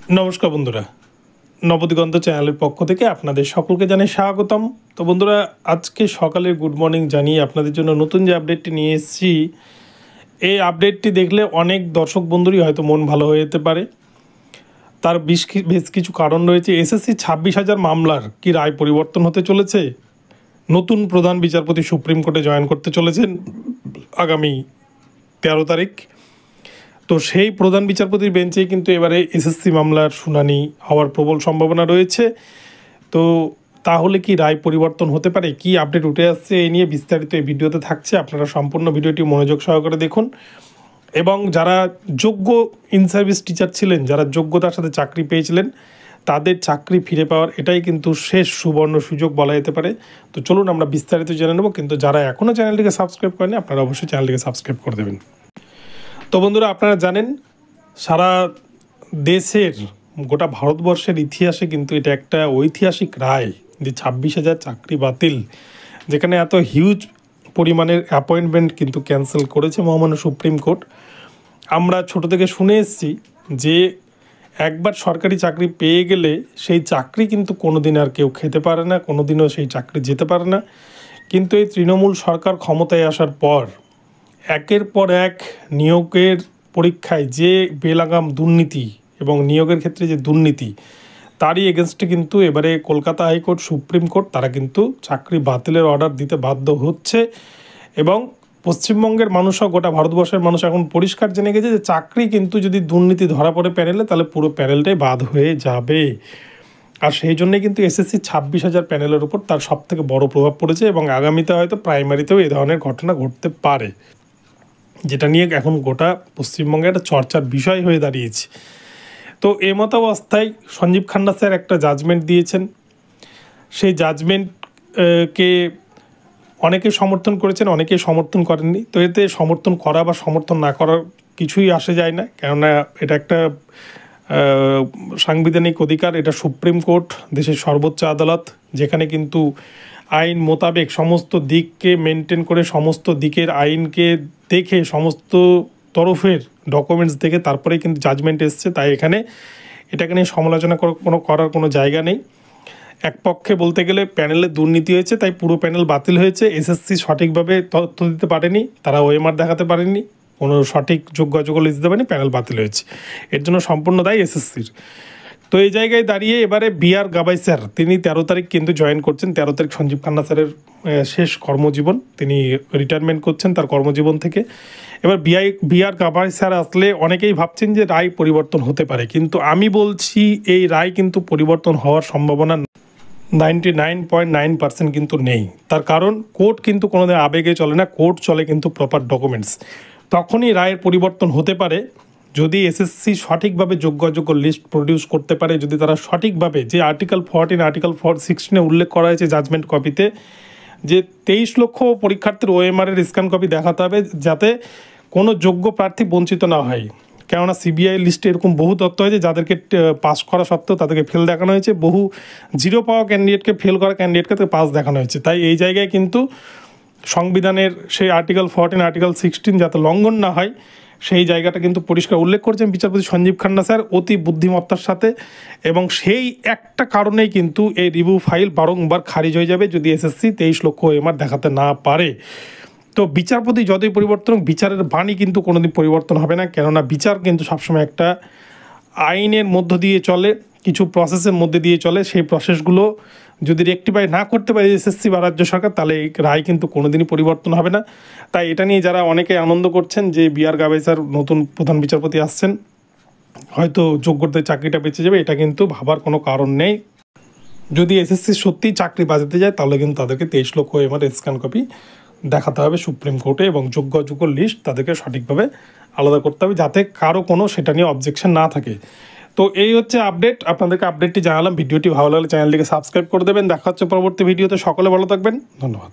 নমস্কার বন্ধুরা, নবদিগন্ত চ্যানেলের পক্ষ থেকে আপনাদের সকলকে জানাই স্বাগতম। তো বন্ধুরা, আজকে সকালের গুড মর্নিং জানিয়ে আপনাদের জন্য নতুন যে আপডেটটি নিয়ে এসেছি, এই আপডেটটি দেখলে অনেক দর্শক বন্ধুরই হয়তো মন ভালো হয়ে যেতে পারে। তার বেশ কিছু কারণ রয়েছে। এসএসসি 26,000 মামলার কি রায় পরিবর্তন হতে চলেছে। নতুন প্রধান বিচারপতি সুপ্রিম কোর্টে জয়েন করতে চলেছেন আগামী 13 তারিখ। তো সেই প্রধান বিচারপতির বেঞ্চেই কিন্তু এবারে এসএসসি মামলার শুনানি হওয়ার প্রবল সম্ভাবনা রয়েছে। তো তাহলে কি রায় পরিবর্তন হতে পারে, কি আপডেট উঠে আসছে, এই নিয়ে বিস্তারিত এই ভিডিওতে থাকছে। আপনারা সম্পূর্ণ ভিডিওটি মনোযোগ সহকারে দেখুন এবং যারা যোগ্য ইন সার্ভিস টিচার ছিলেন, যারা যোগ্যতার সাথে চাকরি পেয়েছিলেন, তাদের চাকরি ফিরে পাওয়ার এটাই কিন্তু শেষ সুবর্ণ সুযোগ বলা যেতে পারে। তো চলুন আমরা বিস্তারিত জেনে নেব, কিন্তু যারা এখনও চ্যানেলটিকে সাবস্ক্রাইব করেনি আপনারা অবশ্যই চ্যানেলটিকে সাবস্ক্রাইব করে দেবেন। তো বন্ধুরা, আপনারা জানেন সারা দেশের গোটা ভারতবর্ষের ইতিহাসে কিন্তু এটা একটা ঐতিহাসিক রায় যে 26,000 চাকরি বাতিল, যেখানে এত হিউজ পরিমাণের অ্যাপয়েন্টমেন্ট কিন্তু ক্যান্সেল করেছে মহামান্য সুপ্রিম কোর্ট। আমরা ছোট থেকে শুনে এসেছি যে একবার সরকারি চাকরি পেয়ে গেলে সেই চাকরি কিন্তু কোনো দিন আর কেউ খেতে পারে না, কোনো দিনও সেই চাকরি যেতে পারে না। কিন্তু এই তৃণমূল সরকার ক্ষমতায় আসার পর একের পর এক নিয়োগের পরীক্ষায় যে বেলাগাম দুর্নীতি এবং নিয়োগের ক্ষেত্রে যে দুর্নীতি, তারই এগেনস্টে কিন্তু এবারে কলকাতা হাইকোর্ট, সুপ্রিম কোর্ট তারা কিন্তু চাকরি বাতিলের অর্ডার দিতে বাধ্য হচ্ছে। এবং পশ্চিমবঙ্গের মানুষও, গোটা ভারতবর্ষের মানুষ এখন পরিষ্কার জেনে গেছে যে চাকরি কিন্তু যদি দুর্নীতি ধরা পড়ে প্যানেলে, তাহলে পুরো প্যানেলটাই বাদ হয়ে যাবে। আর সেই জন্যই কিন্তু এসএসসি 26,000 প্যানেলের উপর তার সবথেকে বড় প্রভাব পড়েছে এবং আগামীতে হয়তো প্রাইমারিতেও এই ধরনের ঘটনা ঘটতে পারে, যেটা নিয়ে এখন গোটা পশ্চিমবঙ্গে একটা চর্চার বিষয় হয়ে দাঁড়িয়েছে। তো এমতাবস্থায় সঞ্জীব খান্না স্যার একটা জাজমেন্ট দিয়েছেন। সেই জাজমেন্টকে অনেকে সমর্থন করেছেন, অনেকে সমর্থন করেননি। তো এতে সমর্থন করা বা সমর্থন না করার কিছুই আসে যায় না, কেননা এটা একটা সাংবিধানিক অধিকার। এটা সুপ্রিম কোর্ট, দেশের সর্বোচ্চ আদালত, যেখানে কিন্তু আইন মোতাবেক সমস্ত দিককে মেনটেন করে, সমস্ত দিকের আইনকে দেখে, সমস্ত তরফের ডকুমেন্টস দেখে তারপরেই কিন্তু জাজমেন্ট এসছে। তাই এটাকে নিয়ে সমালোচনা করার কোনো জায়গা নেই। এক পক্ষে বলতে গেলে প্যানেলে দুর্নীতি হয়েছে, তাই পুরো প্যানেল বাতিল হয়েছে। এসএসসি সঠিকভাবে তথ্য দিতে পারেনি, তারা ওএমআর দেখাতে পারেনি, কোনো সঠিক যোগ্য লিস্ট দিতে পারেনি, প্যানেল বাতিল হয়েছে। এর জন্য সম্পূর্ণ দায়ী এসএসসির। তো এই জায়গায় দাঁড়িয়ে এবারে বিআর গাবাই স্যার, তিনি 13 তারিখ কিন্তু জয়েন করছেন। 13 তারিখ সঞ্জীব খান্না স্যারের শেষ কর্মজীবন, তিনি রিটায়ারমেন্ট করছেন তার কর্মজীবন থেকে। এবার বিআর গাবাই স্যার আসলে অনেকেই ভাবছেন যে রায় পরিবর্তন হতে পারে, কিন্তু আমি বলছি এই রায় কিন্তু পরিবর্তন হওয়ার সম্ভাবনা 99.9% কিন্তু নেই। তার কারণ কোর্ট কিন্তু কোনোদিন আবেগে চলে না, কোর্ট চলে কিন্তু প্রপার ডকুমেন্টস। তখনই রায়ের পরিবর্তন হতে পারে যদি এসএসসি সঠিকভাবে যোগ্য লিস্ট প্রডিউস করতে পারে, যদি তারা সঠিকভাবে যে আর্টিকেল 14, আর্টিকেল 16 উল্লেখ করা হয়েছে জাজমেন্ট কপিতে, যে 23 লক্ষ পরীক্ষার্থীর ওএমআরের স্ক্যান কপি দেখাতে হবে, যাতে কোনো যোগ্য প্রার্থী বঞ্চিত না হয়। কেননা সিবিআই লিস্টে এরকম বহু তথ্য হয়েছে যাদেরকে পাস করা সত্ত্বেও তাদেরকে ফেল দেখানো হয়েছে, বহু জিরো পাওয়া ক্যান্ডিডেটকে, ফেল করা ক্যান্ডিডেটকে পাস দেখানো হয়েছে। তাই এই জায়গায় কিন্তু সংবিধানের সেই আর্টিকেল 14, আর্টিকেল 16 যাতে লঙ্ঘন না হয়, সেই জায়গাটা কিন্তু পরিষ্কার উল্লেখ করেছেন বিচারপতি সঞ্জীব খান্না স্যার অতি বুদ্ধিমত্তার সাথে। এবং সেই একটা কারণেই কিন্তু এই রিভিউ ফাইল বারংবার খারিজ হয়ে যাবে যদি এসএসসি 23 লক্ষ ওএমআর দেখাতে না পারে। তো বিচারপতি যতই পরিবর্তন হোক, বিচারের বাণী কিন্তু কোনোদিন পরিবর্তন হবে না, কেননা বিচার কিন্তু সবসময় একটা আইনের মধ্য দিয়ে চলে, কিছু প্রসেসের মধ্যে দিয়ে চলে। সেই প্রসেসগুলো যদি রেকটিফাই না করতে পারে এসএসসি বা রাজ্য সরকার, তাহলে এই রায় কিন্তু কোনোদিনই পরিবর্তন হবে না। তাই এটা নিয়ে যারা অনেকে আনন্দ করছেন যে বিআর গাবাই স্যার নতুন প্রধান বিচারপতি আসছেন, হয়তো যোগ্যতায় চাকরিটা বেঁচে যাবে, এটা কিন্তু ভাবার কোনো কারণ নেই। যদি এসএসসি সত্যিই চাকরি বাঁচাতে যায়, তাহলে কিন্তু তাদেরকে 23 লক্ষ ওএমআর স্ক্যান কপি দেখাতে হবে সুপ্রিম কোর্টে, এবং যোগ্য লিস্ট তাদেরকে সঠিকভাবে আলাদা করতে হবে, যাতে কারো কোনো সেটা নিয়ে অবজেকশন না থাকে। তো এই হচ্ছে আপডেট, আপনাদেরকে আপডেটটি জানালাম। ভিডিওটি ভালো লাগলে চ্যানেলটিকে সাবস্ক্রাইব করে দেবেন। দেখা হচ্ছে পরবর্তী ভিডিওতে। সকলে ভালো থাকবেন, ধন্যবাদ।